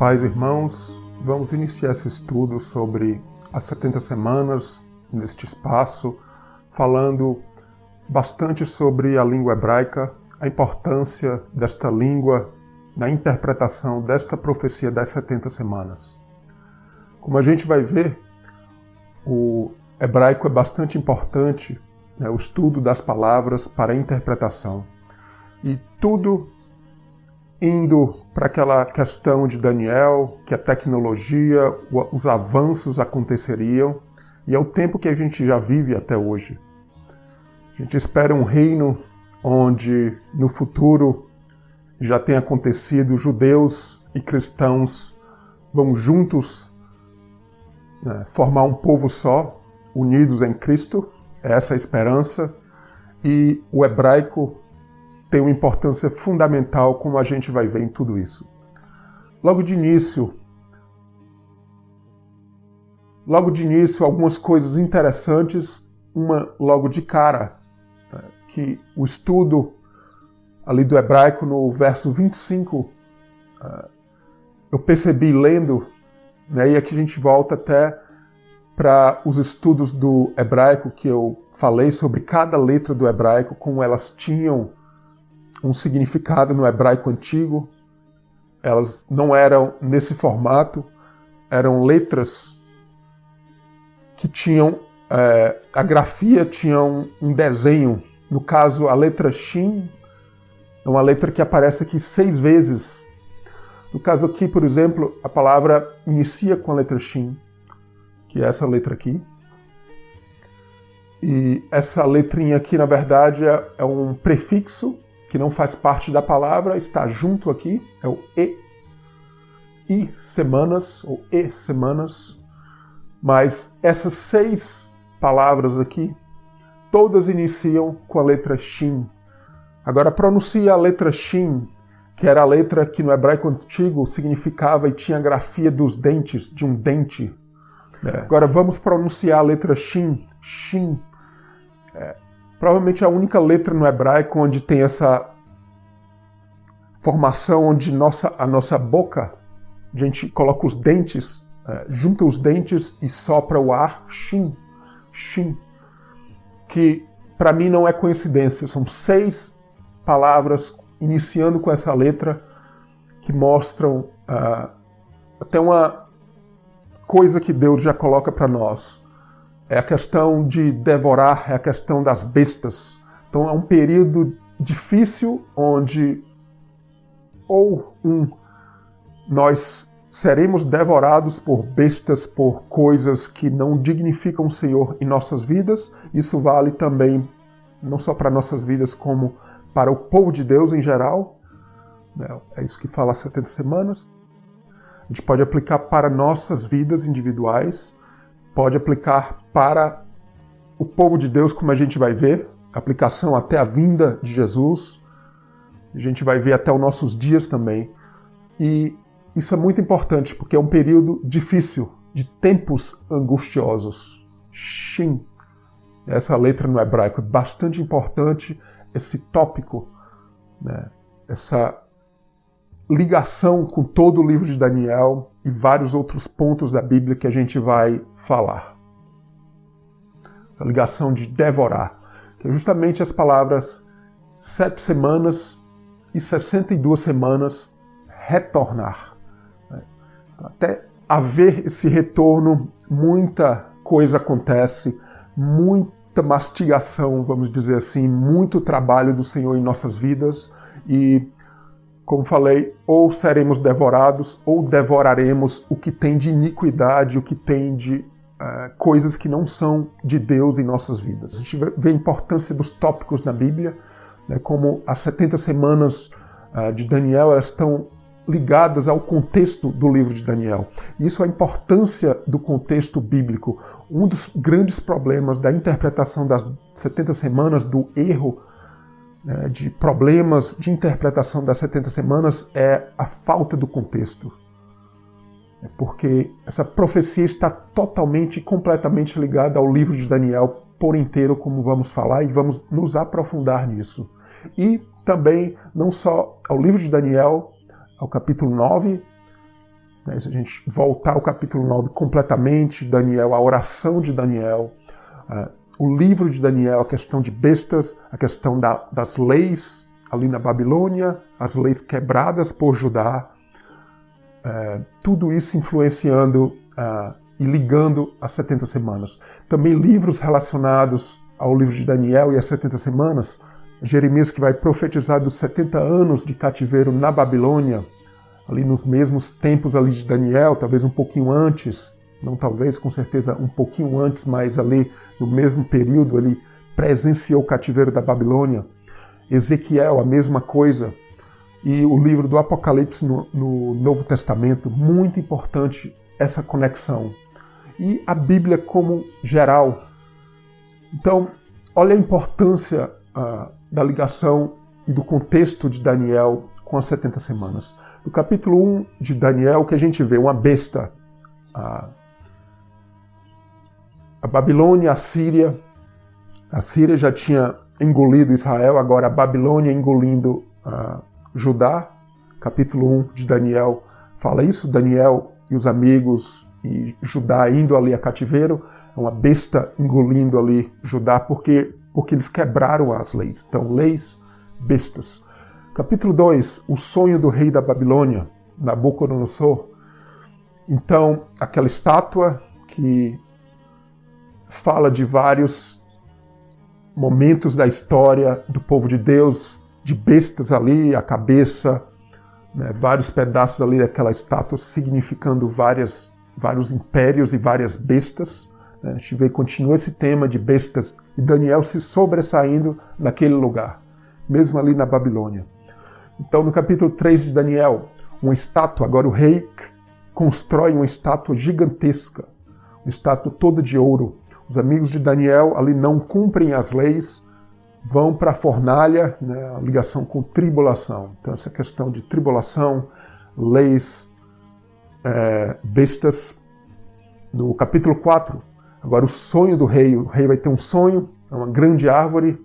paz, irmãos. Vamos iniciar esse estudo sobre as 70 semanas neste espaço, falando bastante sobre a língua hebraica, a importância desta língua na interpretação desta profecia das 70 semanas. Como a gente vai ver, o hebraico é bastante importante, o estudo das palavras para a interpretação. E tudo indo para aquela questão de Daniel, que a tecnologia, os avanços aconteceriam, e é o tempo que a gente já vive até hoje. A gente espera um reino onde no futuro já tenha acontecido, judeus e cristãos vão juntos formar um povo só, unidos em Cristo, é essa a esperança, e o hebraico tem uma importância fundamental, como a gente vai ver em tudo isso. Logo de início, algumas coisas interessantes, uma logo de cara, que o estudo ali do hebraico no verso 25, eu percebi lendo, e aqui a gente volta até para os estudos do hebraico, que eu falei sobre cada letra do hebraico, como elas tinham um significado no hebraico antigo. Elas não eram nesse formato, eram letras que tinham, a grafia tinha um desenho. No caso, a letra Shin é uma letra que aparece aqui 6 vezes. No caso aqui, por exemplo, a palavra inicia com a letra Shin, que é essa letra aqui. E essa letrinha aqui, na verdade, é um prefixo que não faz parte da palavra, está junto aqui, é o I semanas, ou E semanas. Mas essas 6 palavras aqui, todas iniciam com a letra Shin. Agora pronuncia a letra Shin, que era a letra que no hebraico antigo significava e tinha a grafia dos dentes, de um dente. Agora vamos pronunciar a letra Shin, Shin. Provavelmente a única letra no hebraico onde tem essa formação onde a nossa boca, a gente coloca os dentes, junta os dentes e sopra o ar, Shin, Shin. Que para mim não é coincidência, são 6 palavras iniciando com essa letra que mostram até uma coisa que Deus já coloca para nós. É a questão de devorar, é a questão das bestas. Então é um período difícil onde nós seremos devorados por bestas, por coisas que não dignificam o Senhor em nossas vidas. Isso vale também não só para nossas vidas, como para o povo de Deus em geral. É isso que fala as 70 semanas. A gente pode aplicar para nossas vidas individuais, pode aplicar para o povo de Deus, como a gente vai ver, aplicação até a vinda de Jesus, a gente vai ver até os nossos dias também. E isso é muito importante, porque é um período difícil, de tempos angustiosos. Shin. Essa letra no hebraico é bastante importante, esse tópico, essa ligação com todo o livro de Daniel e vários outros pontos da Bíblia que a gente vai falar. Essa ligação de devorar, que é justamente as palavras 7 semanas e 62 semanas retornar. Até haver esse retorno, muita coisa acontece, muita mastigação, vamos dizer assim, muito trabalho do Senhor em nossas vidas e, como falei, ou seremos devorados ou devoraremos o que tem de iniquidade, o que tem de coisas que não são de Deus em nossas vidas. A gente vê a importância dos tópicos na Bíblia, como as 70 semanas de Daniel, elas estão ligadas ao contexto do livro de Daniel. E isso é a importância do contexto bíblico. Um dos grandes problemas da interpretação das 70 semanas, do erro, de problemas de interpretação das 70 semanas, é a falta do contexto. Porque essa profecia está totalmente e completamente ligada ao livro de Daniel por inteiro, como vamos falar, e vamos nos aprofundar nisso. E também, não só ao livro de Daniel, ao capítulo 9, né? Se a gente voltar ao capítulo 9 completamente, Daniel, a oração de Daniel, o livro de Daniel, a questão de bestas, a questão das leis ali na Babilônia, as leis quebradas por Judá, tudo isso influenciando e ligando as 70 semanas. Também livros relacionados ao livro de Daniel e as 70 semanas, Jeremias que vai profetizar dos 70 anos de cativeiro na Babilônia, ali nos mesmos tempos ali de Daniel, talvez um pouquinho antes, não talvez, com certeza um pouquinho antes, mas ali no mesmo período ele presenciou o cativeiro da Babilônia. Ezequiel, a mesma coisa. E o livro do Apocalipse no Novo Testamento, muito importante essa conexão. E a Bíblia como geral. Então, olha a importância da ligação e do contexto de Daniel com as 70 semanas. No capítulo 1 de Daniel, que a gente vê uma besta, a Babilônia, a Síria já tinha engolido Israel, agora a Babilônia engolindo Judá. Capítulo 1 de Daniel fala isso, Daniel e os amigos e Judá indo ali a cativeiro, uma besta engolindo ali Judá, porque eles quebraram as leis. Então, leis, bestas. Capítulo 2, o sonho do rei da Babilônia, Nabucodonosor. Então, aquela estátua que fala de vários momentos da história do povo de Deus, de bestas ali, a cabeça, né, vários pedaços ali daquela estátua significando vários impérios e várias bestas. Né, a gente vê, continua esse tema de bestas e Daniel se sobressaindo naquele lugar, mesmo ali na Babilônia. Então, no capítulo 3 de Daniel, uma estátua, agora o rei constrói uma estátua gigantesca, uma estátua toda de ouro. Os amigos de Daniel ali não cumprem as leis, vão para a fornalha, né, a ligação com tribulação. Então, essa questão de tribulação, leis, bestas. No capítulo 4, agora o sonho do rei. O rei vai ter um sonho, é uma grande árvore.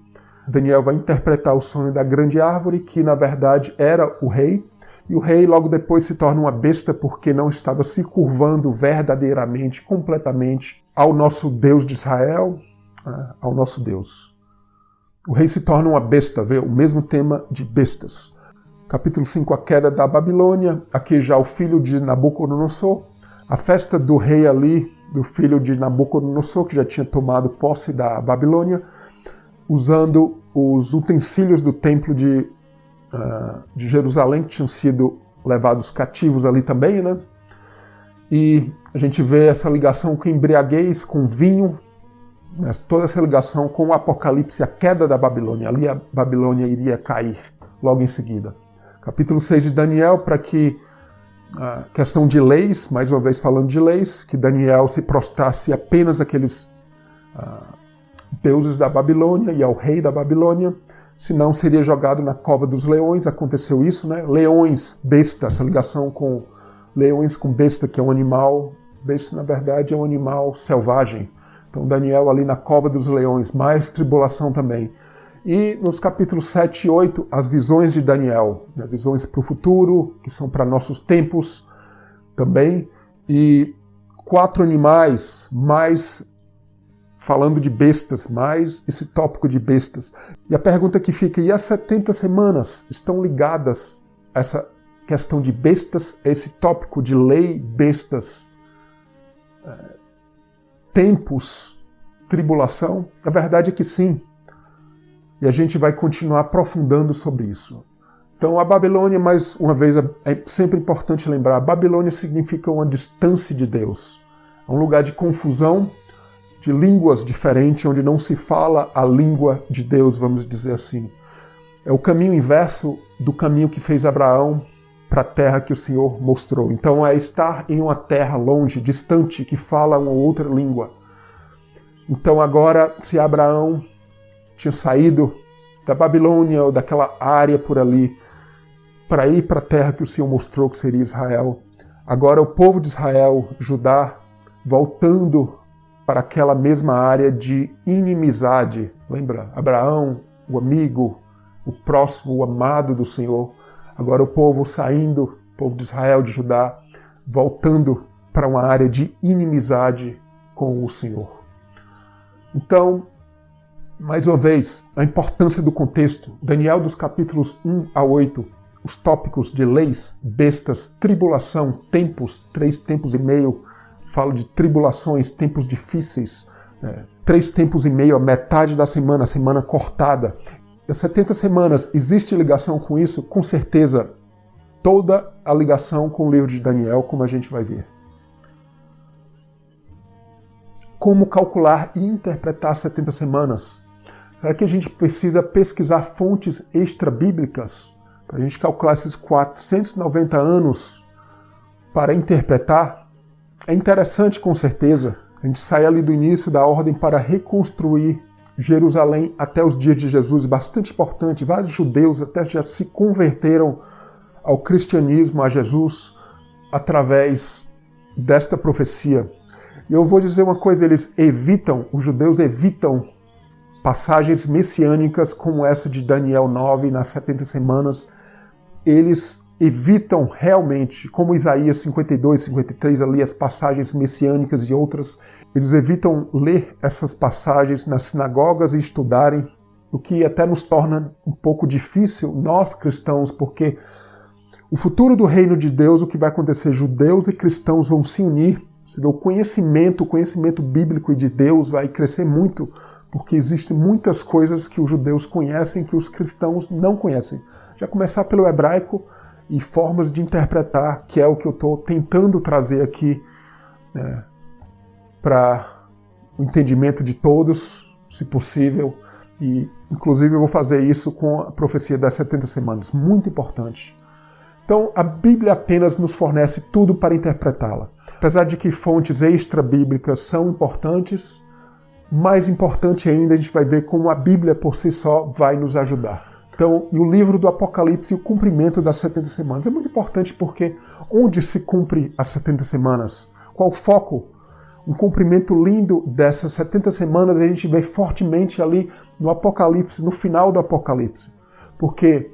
Daniel vai interpretar o sonho da grande árvore, que na verdade era o rei. E o rei logo depois se torna uma besta porque não estava se curvando verdadeiramente, completamente ao nosso Deus de Israel, ao nosso Deus. O rei se torna uma besta, vê? O mesmo tema de bestas. Capítulo 5, a queda da Babilônia. Aqui já o filho de Nabucodonosor. A festa do rei ali, do filho de Nabucodonosor, que já tinha tomado posse da Babilônia, usando os utensílios do templo de Jerusalém, que tinham sido levados cativos ali também, né? E a gente vê essa ligação com embriaguez, com vinho, né? Toda essa ligação com o Apocalipse, a queda da Babilônia. Ali a Babilônia iria cair logo em seguida. Capítulo 6 de Daniel, para que a questão de leis, mais uma vez falando de leis, que Daniel se prostrasse apenas àqueles deuses da Babilônia e ao rei da Babilônia, senão seria jogado na cova dos leões. Aconteceu isso, né? Leões, besta, essa ligação com leões com besta, que é um animal. Besta, na verdade, é um animal selvagem. Então, Daniel ali na cova dos leões, mais tribulação também. E nos capítulos 7 e 8, as visões de Daniel, né? Visões para o futuro, que são para nossos tempos também. E 4 animais, mais falando de bestas, mais esse tópico de bestas. E a pergunta que fica, e as 70 semanas estão ligadas a essa questão de bestas, a esse tópico de lei, bestas, tempos, tribulação? A verdade é que sim. E a gente vai continuar aprofundando sobre isso. Então a Babilônia, mais uma vez, é sempre importante lembrar, a Babilônia significa uma distância de Deus. É um lugar de confusão, de línguas diferentes, onde não se fala a língua de Deus, vamos dizer assim. É o caminho inverso do caminho que fez Abraão para a terra que o Senhor mostrou. Então é estar em uma terra longe, distante, que fala uma outra língua. Então agora, se Abraão tinha saído da Babilônia ou daquela área por ali para ir para a terra que o Senhor mostrou que seria Israel, agora o povo de Israel, Judá, voltando para aquela mesma área de inimizade. Lembra? Abraão, o amigo, o próximo, o amado do Senhor. Agora o povo saindo, o povo de Israel, de Judá, voltando para uma área de inimizade com o Senhor. Então, mais uma vez, a importância do contexto. Daniel, dos capítulos 1 a 8, os tópicos de leis, bestas, tribulação, tempos, 3 tempos e meio, fala de tribulações, tempos difíceis, 3 tempos e meio, a metade da semana, a semana cortada. As 70 semanas, existe ligação com isso? Com certeza, toda a ligação com o livro de Daniel, como a gente vai ver. Como calcular e interpretar 70 semanas? Será que a gente precisa pesquisar fontes extra-bíblicas para a gente calcular esses 490 anos para interpretar? É interessante, com certeza. A gente sai ali do início da ordem para reconstruir Jerusalém até os dias de Jesus, bastante importante. Vários judeus até já se converteram ao cristianismo, a Jesus, através desta profecia. E eu vou dizer uma coisa, os judeus evitam passagens messiânicas como essa de Daniel 9, nas 70 semanas. Eles evitam realmente, como Isaías 52, 53, ali as passagens messiânicas e outras, eles evitam ler essas passagens nas sinagogas e estudarem, o que até nos torna um pouco difícil, nós cristãos, porque o futuro do reino de Deus, o que vai acontecer, judeus e cristãos vão se unir, o conhecimento bíblico e de Deus vai crescer muito, porque existem muitas coisas que os judeus conhecem que os cristãos não conhecem. Já começar pelo hebraico e formas de interpretar, que é o que eu estou tentando trazer aqui para o entendimento de todos, se possível, e inclusive eu vou fazer isso com a profecia das 70 semanas, muito importante. Então, a Bíblia apenas nos fornece tudo para interpretá-la. Apesar de que fontes extra-bíblicas são importantes, mais importante ainda, a gente vai ver como a Bíblia por si só vai nos ajudar. Então, e o livro do Apocalipse e o cumprimento das 70 semanas. É muito importante porque onde se cumpre as 70 semanas? Qual o foco? Um cumprimento lindo dessas 70 semanas a gente vê fortemente ali no Apocalipse, no final do Apocalipse. Porque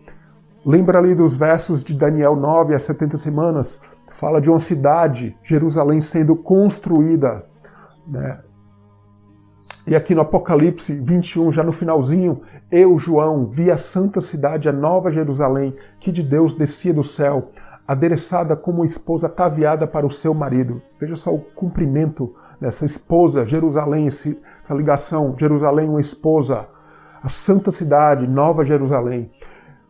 lembra ali dos versos de Daniel 9, as 70 semanas, fala de uma cidade, Jerusalém, sendo construída, né? E aqui no Apocalipse 21, já no finalzinho, eu, João, vi a santa cidade, a nova Jerusalém, que de Deus descia do céu, adereçada como esposa ataviada para o seu marido. Veja só o cumprimento dessa esposa, Jerusalém, essa ligação, Jerusalém, uma esposa, a santa cidade, nova Jerusalém.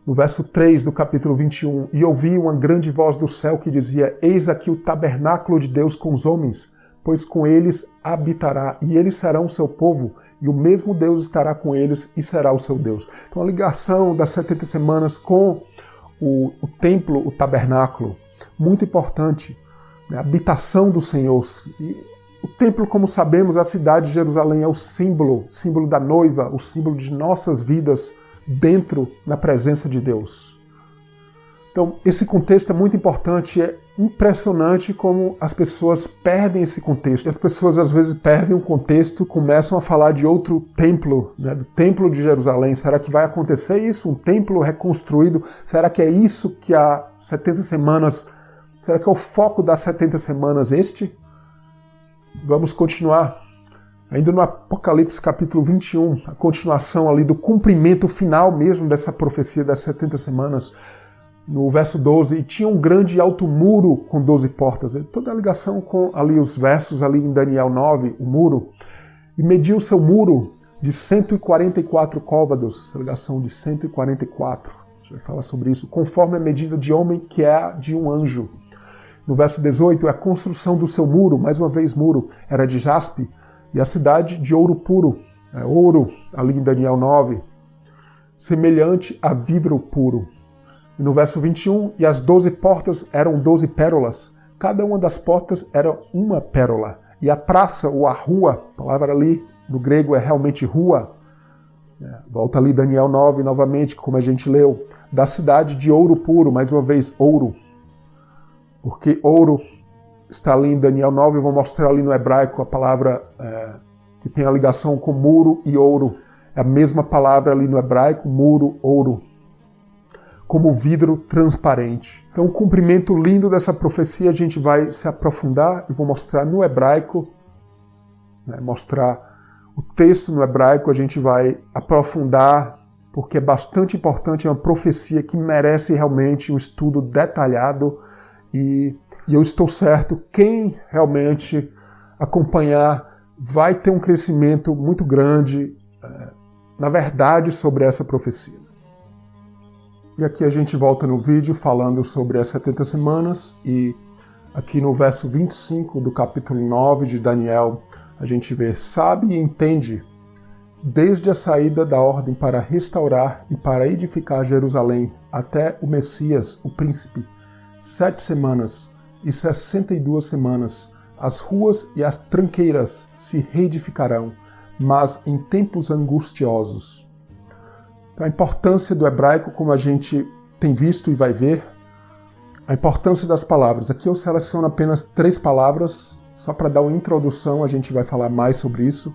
No verso 3 do capítulo 21, e ouvi uma grande voz do céu que dizia, eis aqui o tabernáculo de Deus com os homens, pois com eles habitará, e eles serão o seu povo, e o mesmo Deus estará com eles e será o seu Deus. Então a ligação das 70 semanas com o templo, o tabernáculo, muito importante, né? A habitação do Senhor. E o templo, como sabemos, a cidade de Jerusalém é o símbolo da noiva, o símbolo de nossas vidas dentro, na presença de Deus. Então, esse contexto é muito importante, é impressionante como as pessoas perdem esse contexto. As pessoas às vezes perdem o contexto, começam a falar de outro templo, né, do templo de Jerusalém. Será que vai acontecer isso? Um templo reconstruído? Será que é isso que há 70 semanas? Será que é o foco das 70 semanas este? Vamos continuar. Ainda no Apocalipse capítulo 21, a continuação ali do cumprimento final mesmo dessa profecia das 70 semanas. No verso 12, e tinha um grande e alto muro com 12 portas. Toda a ligação com ali os versos ali em Daniel 9, o muro. E mediu o seu muro de 144 côvados, essa ligação de 144. A gente vai falar sobre isso. Conforme a medida de homem que é a de um anjo. No verso 18, a construção do seu muro, mais uma vez muro, era de jaspe, e a cidade de ouro puro. Ouro, ali em Daniel 9, semelhante a vidro puro. E no verso 21, e as 12 portas eram 12 pérolas, cada uma das portas era uma pérola. E a praça, ou a rua, a palavra ali no grego é realmente rua, volta ali Daniel 9 novamente, como a gente leu, da cidade de ouro puro, mais uma vez ouro, porque ouro está ali em Daniel 9, eu vou mostrar ali no hebraico a palavra que tem a ligação com muro e ouro, é a mesma palavra ali no hebraico, muro, ouro. como vidro transparente. Então, o cumprimento lindo dessa profecia, a gente vai se aprofundar. Eu vou mostrar no hebraico, mostrar o texto no hebraico, a gente vai aprofundar, porque é bastante importante, é uma profecia que merece realmente um estudo detalhado, e eu estou certo, quem realmente acompanhar vai ter um crescimento muito grande, na verdade, sobre essa profecia. E aqui a gente volta no vídeo falando sobre as 70 semanas, e aqui no verso 25 do capítulo 9 de Daniel, a gente vê: sabe e entende, desde a saída da ordem para restaurar e para edificar Jerusalém até o Messias, o príncipe, 7 semanas e 62 semanas, as ruas e as tranqueiras se reedificarão, mas em tempos angustiosos. Então, a importância do hebraico, como a gente tem visto e vai ver, a importância das palavras. Aqui eu seleciono apenas 3 palavras, só para dar uma introdução, a gente vai falar mais sobre isso,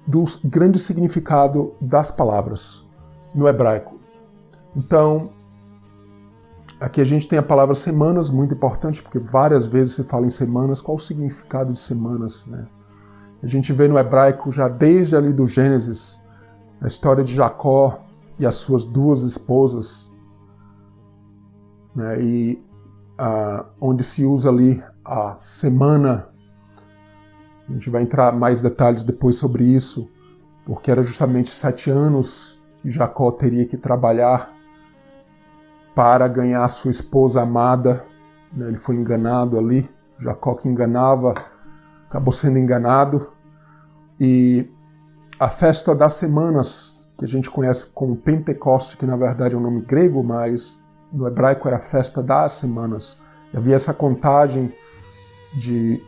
do grande significado das palavras no hebraico. Então, aqui a gente tem a palavra semanas, muito importante, porque várias vezes se fala em semanas. Qual o significado de semanas, né? A gente vê no hebraico já desde ali do Gênesis, a história de Jacó e as suas 2 esposas, né? E onde se usa ali a semana. A gente vai entrar mais detalhes depois sobre isso, porque era justamente 7 anos que Jacó teria que trabalhar para ganhar sua esposa amada. Ele foi enganado ali, Jacó que enganava, acabou sendo enganado. E a festa das semanas, que a gente conhece como Pentecoste, que na verdade é um nome grego, mas no hebraico era a festa das semanas. E havia essa contagem de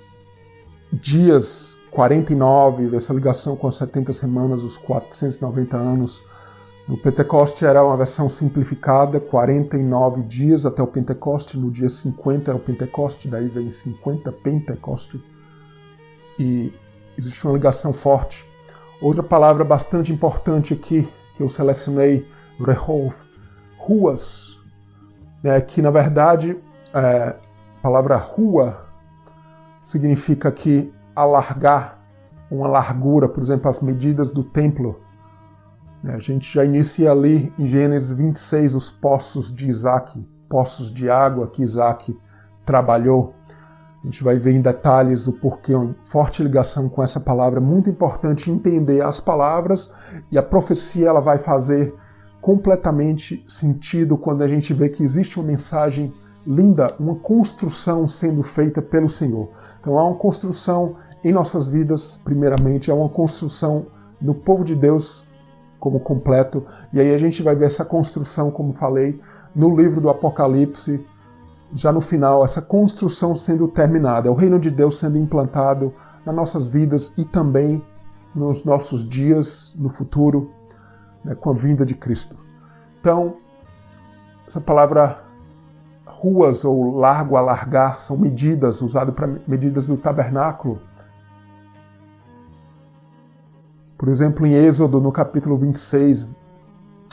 dias, 49, essa ligação com as 70 semanas, os 490 anos. No Pentecoste era uma versão simplificada, 49 dias até o Pentecoste, no dia 50 é o Pentecoste, daí vem 50 Pentecoste. E existe uma ligação forte. Outra palavra bastante importante aqui, que eu selecionei, rehov, ruas, que na verdade a palavra rua significa aqui alargar, uma largura, por exemplo, as medidas do templo. A gente já inicia ali em Gênesis 26 os poços de Isaac, poços de água que Isaac trabalhou. A gente vai ver em detalhes o porquê, uma forte ligação com essa palavra. É muito importante entender as palavras, e a profecia ela vai fazer completamente sentido quando a gente vê que existe uma mensagem linda, uma construção sendo feita pelo Senhor. Então há uma construção em nossas vidas, primeiramente, há uma construção no povo de Deus como completo, e aí a gente vai ver essa construção, como falei, no livro do Apocalipse, já no final, essa construção sendo terminada, o reino de Deus sendo implantado nas nossas vidas e também nos nossos dias, no futuro, com a vinda de Cristo. Então, essa palavra ruas ou largo, alargar, são medidas, usadas para medidas do tabernáculo. Por exemplo, em Êxodo, no capítulo 26,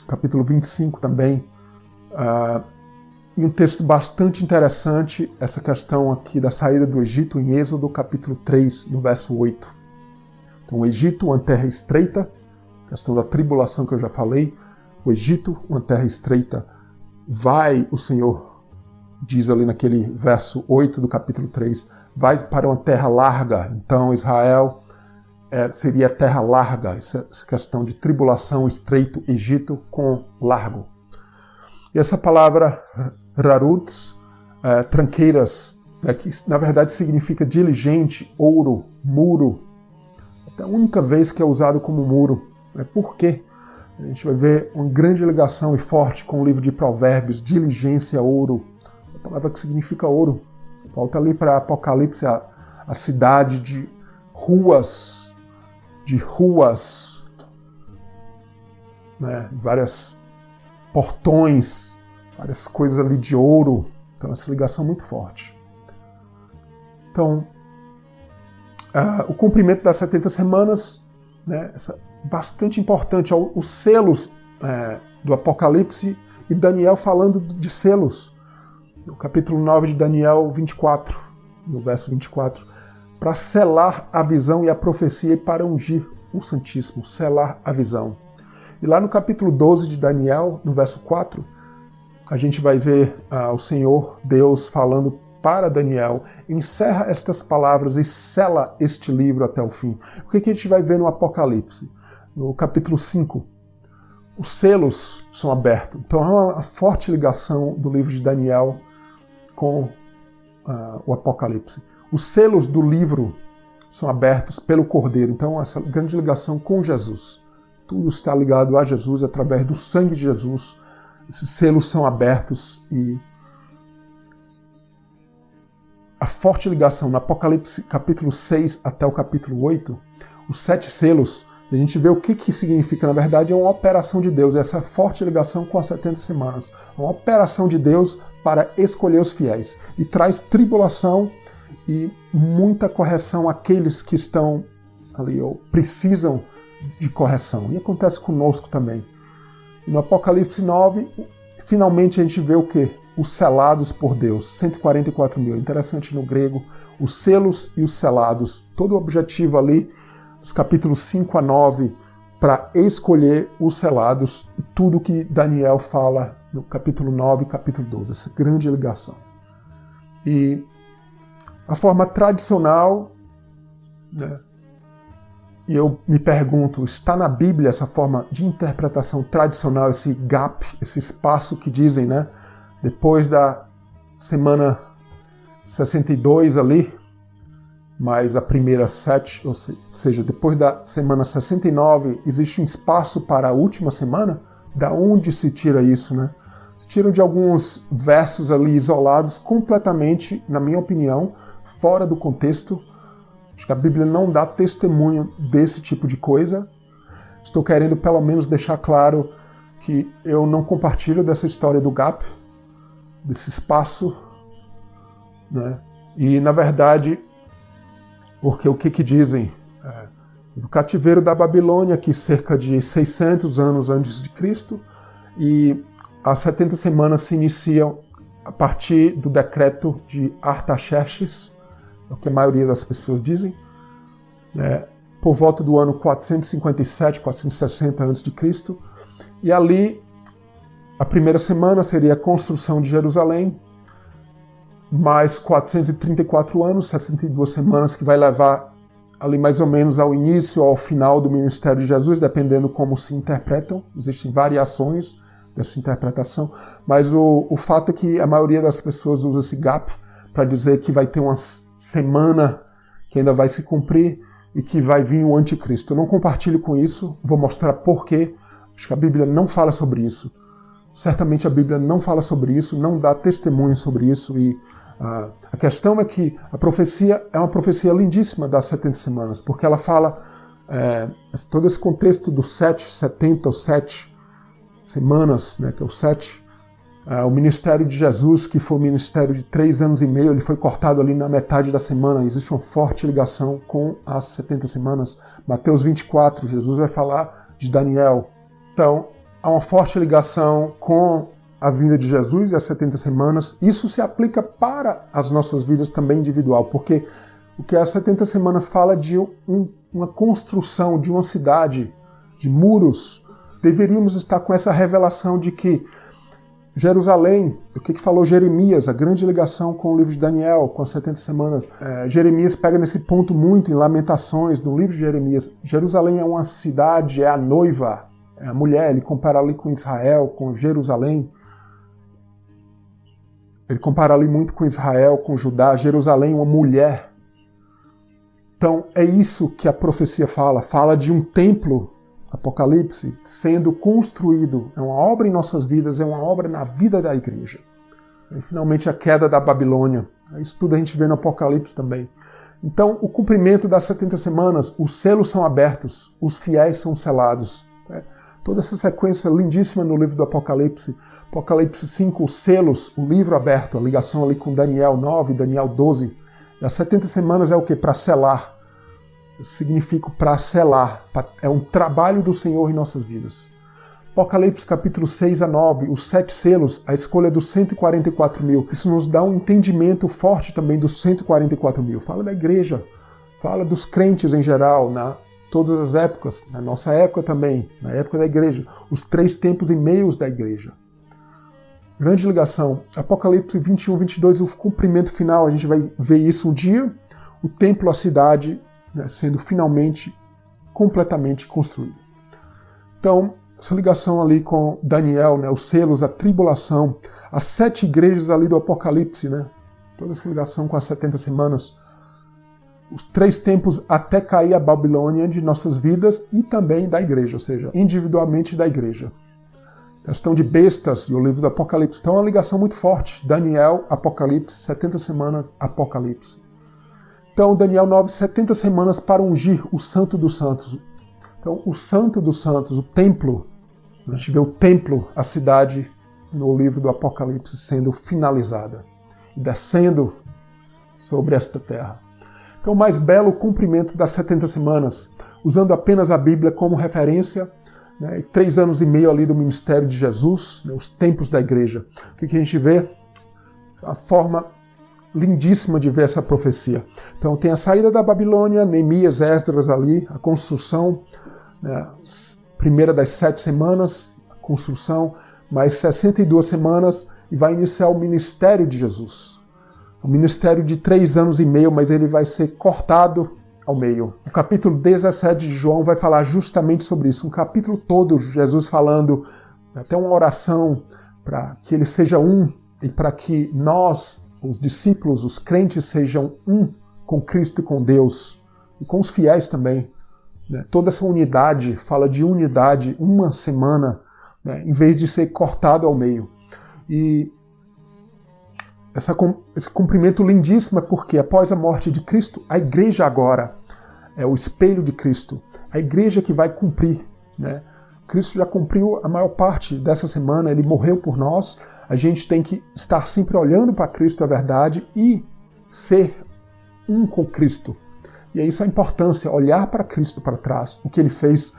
capítulo 25 também, e um texto bastante interessante, essa questão aqui da saída do Egito, em Êxodo, capítulo 3, no verso 8. Então, o Egito, uma terra estreita, questão da tribulação que eu já falei, o Egito, uma terra estreita, vai, o Senhor diz ali naquele verso 8 do capítulo 3, vai para uma terra larga. Então, Israel seria terra larga, essa questão de tribulação, estreito, Egito com largo. E essa palavra rarutz, tranqueiras, que na verdade significa diligente, ouro, muro. É a única vez que é usado como muro. Por quê? A gente vai ver uma grande ligação e forte com o livro de Provérbios, diligência, ouro. A palavra que significa ouro. Volta ali para Apocalipse, a cidade de ruas, várias portões, várias coisas ali de ouro. Então, essa ligação é muito forte. Então, o cumprimento das 70 semanas, bastante importante. Os selos do Apocalipse E Daniel falando de selos. No capítulo 9 de Daniel 24, no verso 24, para selar a visão e a profecia e para ungir o Santíssimo, selar a visão. E lá no capítulo 12 de Daniel, no verso 4, a gente vai ver o Senhor Deus falando para Daniel: encerra estas palavras e sela este livro até o fim. O que a gente vai ver no Apocalipse? No capítulo 5, os selos são abertos. Então há uma forte ligação do livro de Daniel com o Apocalipse. Os selos do livro são abertos pelo Cordeiro. Então essa grande ligação com Jesus. Tudo está ligado a Jesus através do sangue de Jesus. Esses selos são abertos e a forte ligação no Apocalipse capítulo 6 até o capítulo 8, os 7 selos, a gente vê o que significa. Na verdade, é uma operação de Deus, essa forte ligação com as 70 semanas. É uma operação de Deus para escolher os fiéis. E traz tribulação e muita correção àqueles que estão ali ou precisam de correção. E acontece conosco também. E no Apocalipse 9, finalmente a gente vê o quê? Os selados por Deus, 144 mil. Interessante no grego, os selos e os selados. Todo o objetivo ali, dos capítulos 5 a 9, para escolher os selados e tudo que Daniel fala no capítulo 9 e capítulo 12. Essa grande ligação. E a forma tradicional, né? E eu me pergunto, está na Bíblia essa forma de interpretação tradicional, esse gap, esse espaço que dizem, né? Depois da semana 62 ali, mais a primeira 7, ou seja, depois da semana 69, existe um espaço para a última semana? Da onde se tira isso, né? Se tira de alguns versos ali isolados, completamente, na minha opinião, fora do contexto. Acho que a Bíblia não dá testemunho desse tipo de coisa. Estou querendo pelo menos deixar claro que eu não compartilho dessa história do gap, desse espaço, né? E, na verdade, porque o que dizem? Do cativeiro da Babilônia, que cerca de 600 anos antes de Cristo, e as 70 semanas se iniciam a partir do decreto de Artaxerxes, é o que a maioria das pessoas dizem, né? Por volta do ano 457, 460 a.C., e ali a primeira semana seria a construção de Jerusalém, mais 434 anos, 62 semanas, que vai levar ali mais ou menos ao início ou ao final do ministério de Jesus, dependendo como se interpretam. Existem variações dessa interpretação, mas o fato é que a maioria das pessoas usa esse gap para dizer que vai ter uma semana que ainda vai se cumprir e que vai vir o anticristo. Eu não compartilho com isso, vou mostrar por quê. Acho que a Bíblia não fala sobre isso. Certamente a Bíblia não fala sobre isso, não dá testemunho sobre isso. E a questão é que a profecia é uma profecia lindíssima das 70 semanas, porque ela fala todo esse contexto dos 70 ou 7 semanas, né, que é o 7. O ministério de Jesus, que foi um ministério de 3 anos e meio, ele foi cortado ali na metade da semana. Existe uma forte ligação com as 70 semanas. Mateus 24, Jesus vai falar de Daniel. Então, há uma forte ligação com a vinda de Jesus e as 70 semanas. Isso se aplica para as nossas vidas também individual, porque o que as 70 semanas fala de uma construção de uma cidade, de muros. Deveríamos estar com essa revelação de que Jerusalém, o que falou Jeremias, a grande ligação com o livro de Daniel, com as 70 semanas. Jeremias pega nesse ponto muito em Lamentações, no livro de Jeremias. Jerusalém é uma cidade, é a noiva, é a mulher. Ele compara ali com Israel, com Jerusalém. Ele compara ali muito com Israel, com Judá. Jerusalém, uma mulher. Então, é isso que a profecia fala. Fala de um templo, Apocalipse, sendo construído. É uma obra em nossas vidas, é uma obra na vida da igreja. E finalmente a queda da Babilônia. Isso tudo a gente vê no Apocalipse também. Então, o cumprimento das 70 semanas, os selos são abertos, os fiéis são selados. Toda essa sequência lindíssima no livro do Apocalipse. Apocalipse 5, os selos, o livro aberto, a ligação ali com Daniel 9, Daniel 12. E as 70 semanas é o quê? Para selar. Significa para selar. É um trabalho do Senhor em nossas vidas. Apocalipse capítulo 6 a 9, os 7 selos, a escolha dos 144 mil. Isso nos dá um entendimento forte também dos 144 mil. Fala da igreja, fala dos crentes em geral, na todas as épocas, na nossa época também, na época da igreja, os 3 tempos e meios da igreja. Grande ligação. Apocalipse 21, 22, o cumprimento final, a gente vai ver isso um dia, o templo, a cidade, né, sendo finalmente, completamente construído. Então, essa ligação ali com Daniel, né, os selos, a tribulação, as 7 igrejas ali do Apocalipse, né, toda essa ligação com as 70 semanas, os 3 tempos até cair a Babilônia de nossas vidas e também da igreja, ou seja, individualmente da igreja. A questão de bestas e o livro do Apocalipse. Então é uma ligação muito forte. Daniel, Apocalipse, 70 semanas, Apocalipse. Então Daniel 9, 70 semanas para ungir o Santo dos Santos. Então o Santo dos Santos, o templo, a gente vê o templo, a cidade, no livro do Apocalipse sendo finalizada e descendo sobre esta terra. Então, o mais belo cumprimento das 70 semanas, usando apenas a Bíblia como referência, né, 3 anos e meio ali do ministério de Jesus, né, os tempos da igreja. O que a gente vê? A forma lindíssima de ver essa profecia. Então, tem a saída da Babilônia, Neemias, Esdras ali, a construção, né, primeira das 7 semanas, a construção, mais 62 semanas, e vai iniciar o ministério de Jesus. Um ministério de 3 anos e meio, mas ele vai ser cortado ao meio. O capítulo 17 de João vai falar justamente sobre isso. Um capítulo todo, Jesus falando, até uma oração para que ele seja um e para que nós, os discípulos, os crentes, sejam um com Cristo e com Deus e com os fiéis também. Né? Toda essa unidade, fala de unidade, uma semana, né? Em vez de ser cortado ao meio. E esse cumprimento lindíssimo é porque após a morte de Cristo, a igreja agora é o espelho de Cristo. A igreja que vai cumprir, né? Cristo já cumpriu a maior parte dessa semana, ele morreu por nós. A gente tem que estar sempre olhando para Cristo, a verdade, e ser um com Cristo. E é isso a importância, olhar para Cristo para trás, o que ele fez,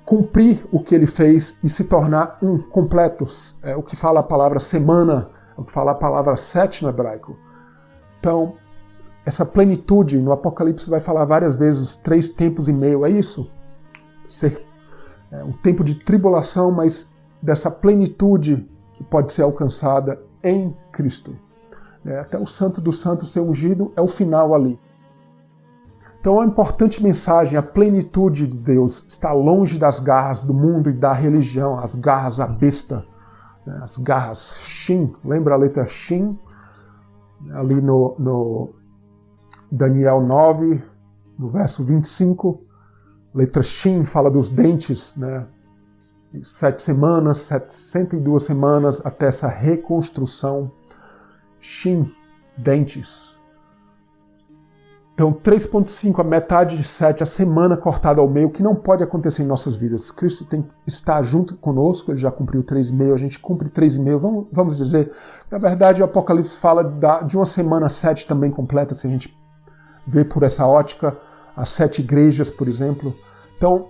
cumprir o que ele fez e se tornar um completo. É o que fala a palavra semana, o que fala a palavra 7 no hebraico. Então, essa plenitude, no Apocalipse vai falar várias vezes, os 3 tempos e meio, é isso? Ser um tempo de tribulação, mas dessa plenitude que pode ser alcançada em Cristo. Até o Santo dos Santos ser ungido é o final ali. Então, uma importante mensagem, a plenitude de Deus está longe das garras do mundo e da religião, as garras da besta, as garras Shin, lembra a letra Shin? Ali no Daniel 9, no verso 25, letra Shin fala dos dentes, né? 7 semanas, 62 semanas até essa reconstrução. Shin, dentes. Então, 3.5, a metade de 7, a semana cortada ao meio, que não pode acontecer em nossas vidas. Cristo tem que estar junto conosco, ele já cumpriu 3,5, a gente cumpre 3,5. Vamos dizer, na verdade, o Apocalipse fala de uma semana 7 também completa, se a gente vê por essa ótica, as 7 igrejas, por exemplo. Então,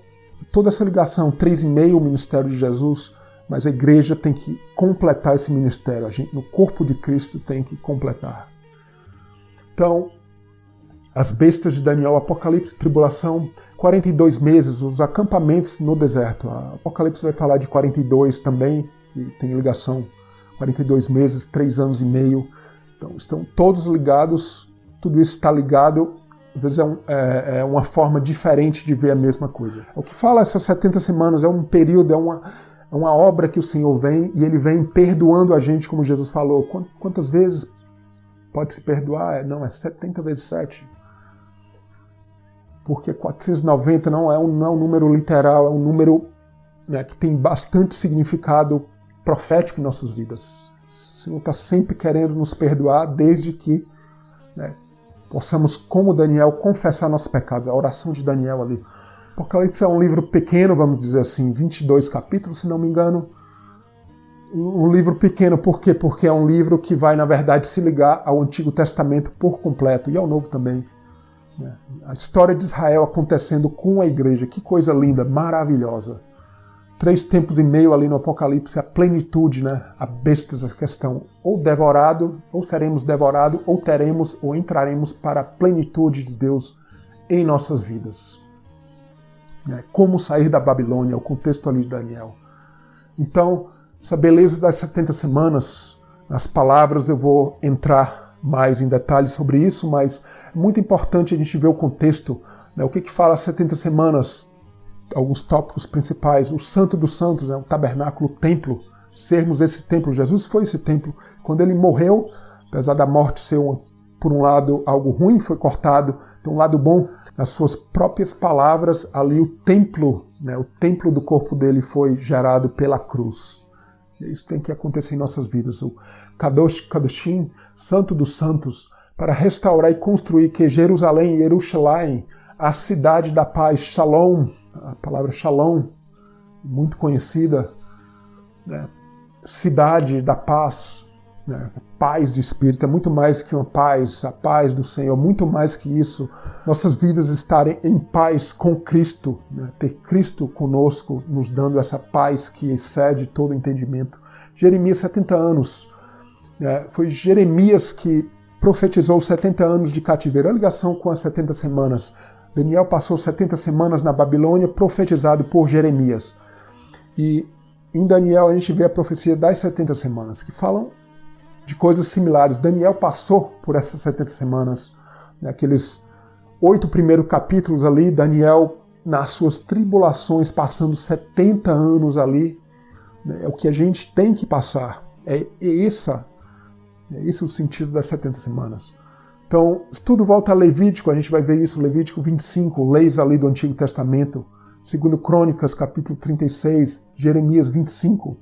toda essa ligação, 3,5, o ministério de Jesus, mas a igreja tem que completar esse ministério, a gente, no corpo de Cristo, tem que completar. Então, as bestas de Daniel, Apocalipse, tribulação, 42 meses, os acampamentos no deserto. A Apocalipse vai falar de 42 também, que tem ligação, 42 meses, 3 anos e meio. Então, estão todos ligados, tudo isso está ligado, às vezes é uma forma diferente de ver a mesma coisa. O que fala essas 70 semanas é um período, é uma obra que o Senhor vem, e ele vem perdoando a gente, como Jesus falou. Quantas vezes pode se perdoar? Não, é 70 vezes 7. Porque 490 não é um número literal, é um número, né, que tem bastante significado profético em nossas vidas. O Senhor está sempre querendo nos perdoar, desde que, né, possamos, como Daniel, confessar nossos pecados. A oração de Daniel ali. Apocalipse é um livro pequeno, vamos dizer assim, 22 capítulos, se não me engano. Um livro pequeno, por quê? Porque é um livro que vai, na verdade, se ligar ao Antigo Testamento por completo, e ao Novo também. A história de Israel acontecendo com a igreja, que coisa linda, maravilhosa. 3 tempos e meio ali no Apocalipse, a plenitude, né? A bestas, a questão, ou devorado, ou seremos devorados, ou teremos, ou entraremos para a plenitude de Deus em nossas vidas. Como sair da Babilônia, o contexto ali de Daniel. Então, essa beleza das 70 semanas, nas palavras eu vou entrar mais em detalhes sobre isso, mas é muito importante a gente ver o contexto, né? O que fala as 70 semanas, alguns tópicos principais, o Santo dos Santos, né? O tabernáculo, o templo, sermos esse templo. Jesus foi esse templo. Quando ele morreu, apesar da morte ser, por um lado, algo ruim, foi cortado, tem um lado bom, nas suas próprias palavras, ali o templo, né? O templo do corpo dele foi gerado pela cruz. Isso tem que acontecer em nossas vidas. O Kadosh Kadoshim, Santo dos Santos, para restaurar e construir que Jerusalém, Jerusalém, a cidade da paz, Shalom, a palavra Shalom, muito conhecida, né? Cidade da paz, né? Paz de espírito, é muito mais que uma paz, a paz do Senhor, muito mais que isso. Nossas vidas estarem em paz com Cristo, né? Ter Cristo conosco, nos dando essa paz que excede todo entendimento. Jeremias, 70 anos, né? Foi Jeremias que profetizou 70 anos de cativeiro, a ligação com as 70 semanas. Daniel passou 70 semanas na Babilônia, profetizado por Jeremias. E em Daniel a gente vê a profecia das 70 semanas, que falam de coisas similares. Daniel passou por essas 70 semanas, né? Aqueles 8 primeiros capítulos ali, Daniel nas suas tribulações, passando 70 anos ali, né? É o que a gente tem que passar. É esse o sentido das 70 semanas. Então, se tudo volta a Levítico, a gente vai ver isso, Levítico 25, leis ali do Antigo Testamento, 2 Crônicas, capítulo 36, Jeremias 25.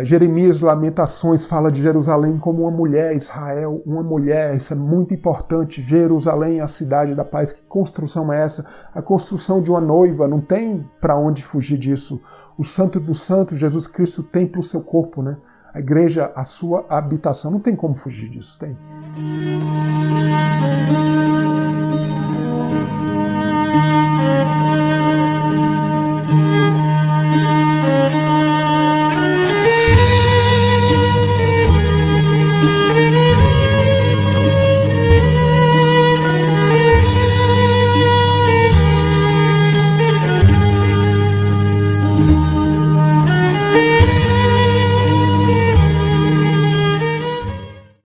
Jeremias, Lamentações, fala de Jerusalém como uma mulher, Israel, uma mulher, isso é muito importante. Jerusalém, a cidade da paz, que construção é essa? A construção de uma noiva, não tem para onde fugir disso. O Santo dos Santos, Jesus Cristo, o templo, o seu corpo, né? A igreja, a sua habitação, não tem como fugir disso, tem.